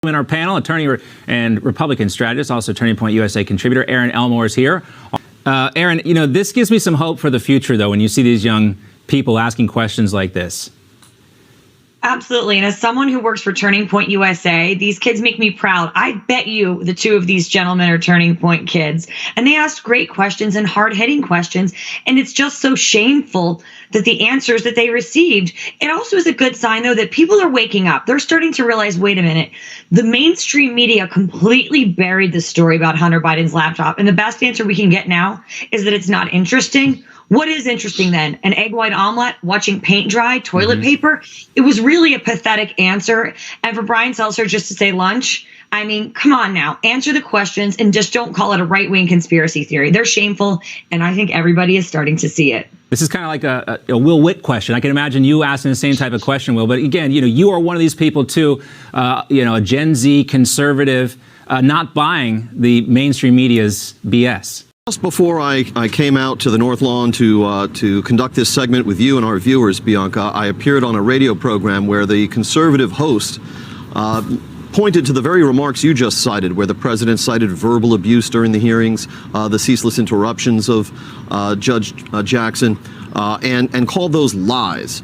In our panel, attorney and Republican strategist, also Turning Point USA contributor, Erin Elmore is here. Erin, you know, this gives me some hope for the future, though, when you see these young people asking questions like this. Absolutely. And as someone who works for Turning Point USA, these kids make me proud. I bet you the two of these gentlemen are Turning Point kids. And they asked great questions and hard-hitting questions. And it's just so shameful that the answers that they received. It also is a good sign, though, that people are waking up. They're starting to realize, wait a minute, the mainstream media completely buried the story about Hunter Biden's laptop. And the best answer we can get now is that it's not interesting. What is interesting then? An egg white omelet, watching paint dry, toilet paper? It was really a pathetic answer. And for Brian Seltzer just to say lunch, I mean, come on now, answer the questions and just don't call it a right-wing conspiracy theory. They're shameful, and I think everybody is starting to see it. This is kind of like a Will Witt question. I can imagine you asking the same type of question, Will. But again, you know, you are one of these people too, you know, a Gen Z conservative, not buying the mainstream media's BS. Just before I came out to the North Lawn to conduct this segment with you and our viewers, Bianca, I appeared on a radio program where the conservative host pointed to the very remarks you just cited, where the president cited verbal abuse during the hearings, the ceaseless interruptions of Judge Jackson, and called those lies.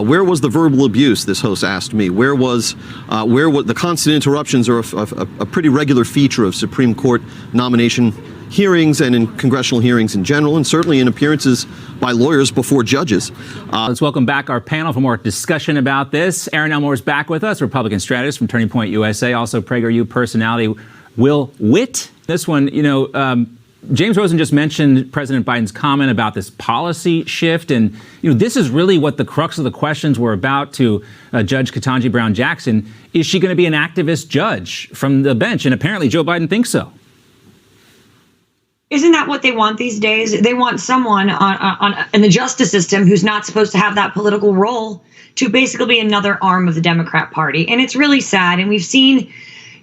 Where was the verbal abuse? This host asked me. Where was the constant interruptions are a pretty regular feature of Supreme Court nomination hearings and in congressional hearings in general, and certainly in appearances by lawyers before judges. Let's welcome back our panel for more discussion about this. Erin Elmore is back with us, Republican strategist from Turning Point USA, also PragerU personality Will Witt. This one, you know, James Rosen just mentioned President Biden's comment about this policy shift, and you know, this is really what the crux of the questions were about to Judge Ketanji Brown Jackson. Is she going to be an activist judge from the bench? And apparently Joe Biden thinks so. Isn't that what they want these days? They want someone in the justice system who's not supposed to have that political role to basically be another arm of the Democrat Party. And it's really sad. And we've seen,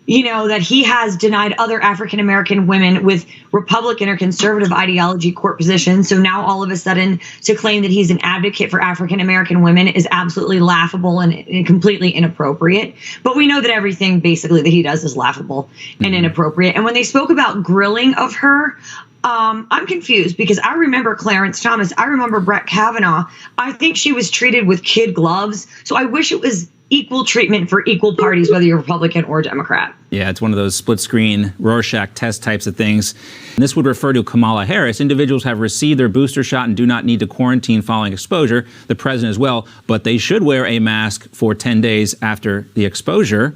you know, that he has denied other African-American women with Republican or conservative ideology court positions. So now all of a sudden to claim that he's an advocate for African-American women is absolutely laughable and completely inappropriate. But we know that everything basically that he does is laughable and inappropriate. And when they spoke about grilling of her, I'm confused because I remember Clarence Thomas. I remember Brett Kavanaugh. I think she was treated with kid gloves. So I wish it was equal treatment for equal parties, whether you're Republican or Democrat. Yeah, it's one of those split screen Rorschach test types of things. And this would refer to Kamala Harris. Individuals have received their booster shot and do not need to quarantine following exposure. The president as well, but they should wear a mask for 10 days after the exposure.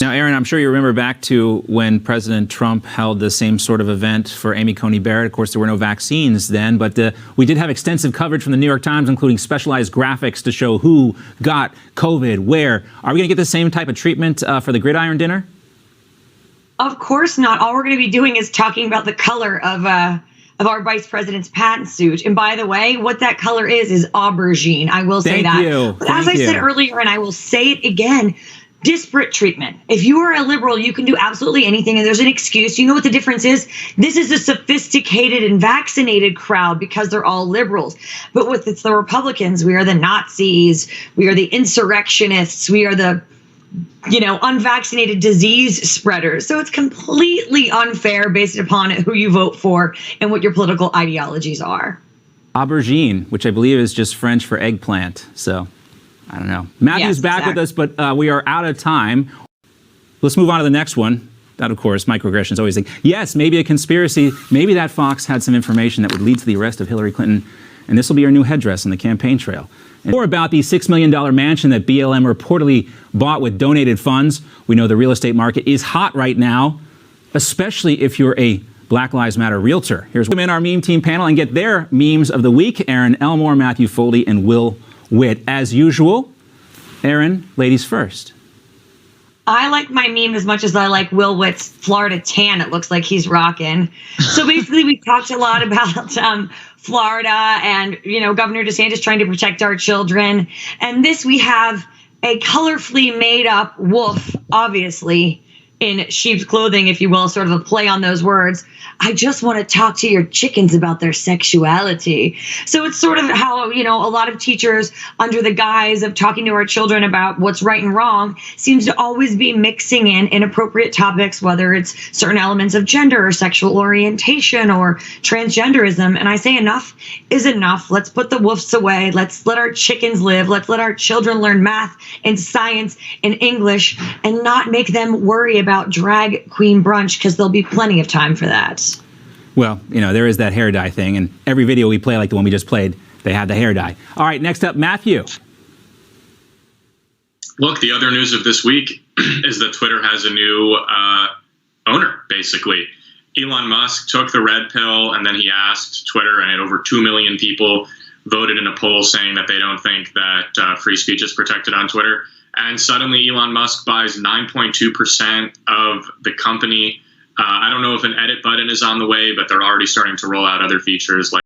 Now, Erin, I'm sure you remember back to when President Trump held the same sort of event for Amy Coney Barrett. Of course, there were no vaccines then, but we did have extensive coverage from the New York Times, including specialized graphics to show who got COVID, where. Are we going to get the same type of treatment for the gridiron dinner? Of course not. All we're going to be doing is talking about the color of our vice president's pantsuit. And by the way, what that color is aubergine. I will say that. But as I said earlier, and I will say it again, disparate treatment. If you are a liberal, you can do absolutely anything, and there's an excuse. You know what the difference is? This is a sophisticated and vaccinated crowd because they're all liberals. But with the Republicans, we are the Nazis, we are the insurrectionists, we are the, you know, unvaccinated disease spreaders. So it's completely unfair based upon who you vote for and what your political ideologies are. Aubergine, which I believe is just French for eggplant. So I don't know. Matthew's back with us, but we are out of time. Let's move on to the next one. That, of course, microaggressions always think, yes, maybe a conspiracy. Maybe that Fox had some information that would lead to the arrest of Hillary Clinton. And this will be your new headdress on the campaign trail. And more about the $6 million mansion that BLM reportedly bought with donated funds. We know the real estate market is hot right now, especially if you're a Black Lives Matter realtor. Here's them in our meme team panel and get their memes of the week. Erin Elmore, Matthew Foley, and Will Witt. As usual, Erin, ladies first. I like my meme as much as I like Will Witt's Florida tan. It looks like he's rocking. So basically, we talked a lot about Florida and, you know, Governor DeSantis trying to protect our children. And this, we have a colorfully made up wolf, obviously, in sheep's clothing, if you will, sort of a play on those words. I just want to talk to your chickens about their sexuality. So it's sort of how, a lot of teachers, under the guise of talking to our children about what's right and wrong, seems to always be mixing in inappropriate topics, whether it's certain elements of gender or sexual orientation or transgenderism. And I say enough is enough. Let's put the woofs away. Let's let our chickens live. Let's let our children learn math and science and English and not make them worry about drag queen brunch, because there'll be plenty of time for that. Well, there is that hair dye thing, and every video we play, like the one we just played, they have the hair dye. All right, next up, Matthew. Look, the other news of this week is that Twitter has a new owner, basically. Elon Musk took the red pill, and then he asked Twitter, and over 2 million people voted in a poll saying that they don't think that free speech is protected on Twitter. And suddenly Elon Musk buys 9.2% of the company. I don't know if an edit button is on the way, but they're already starting to roll out other features like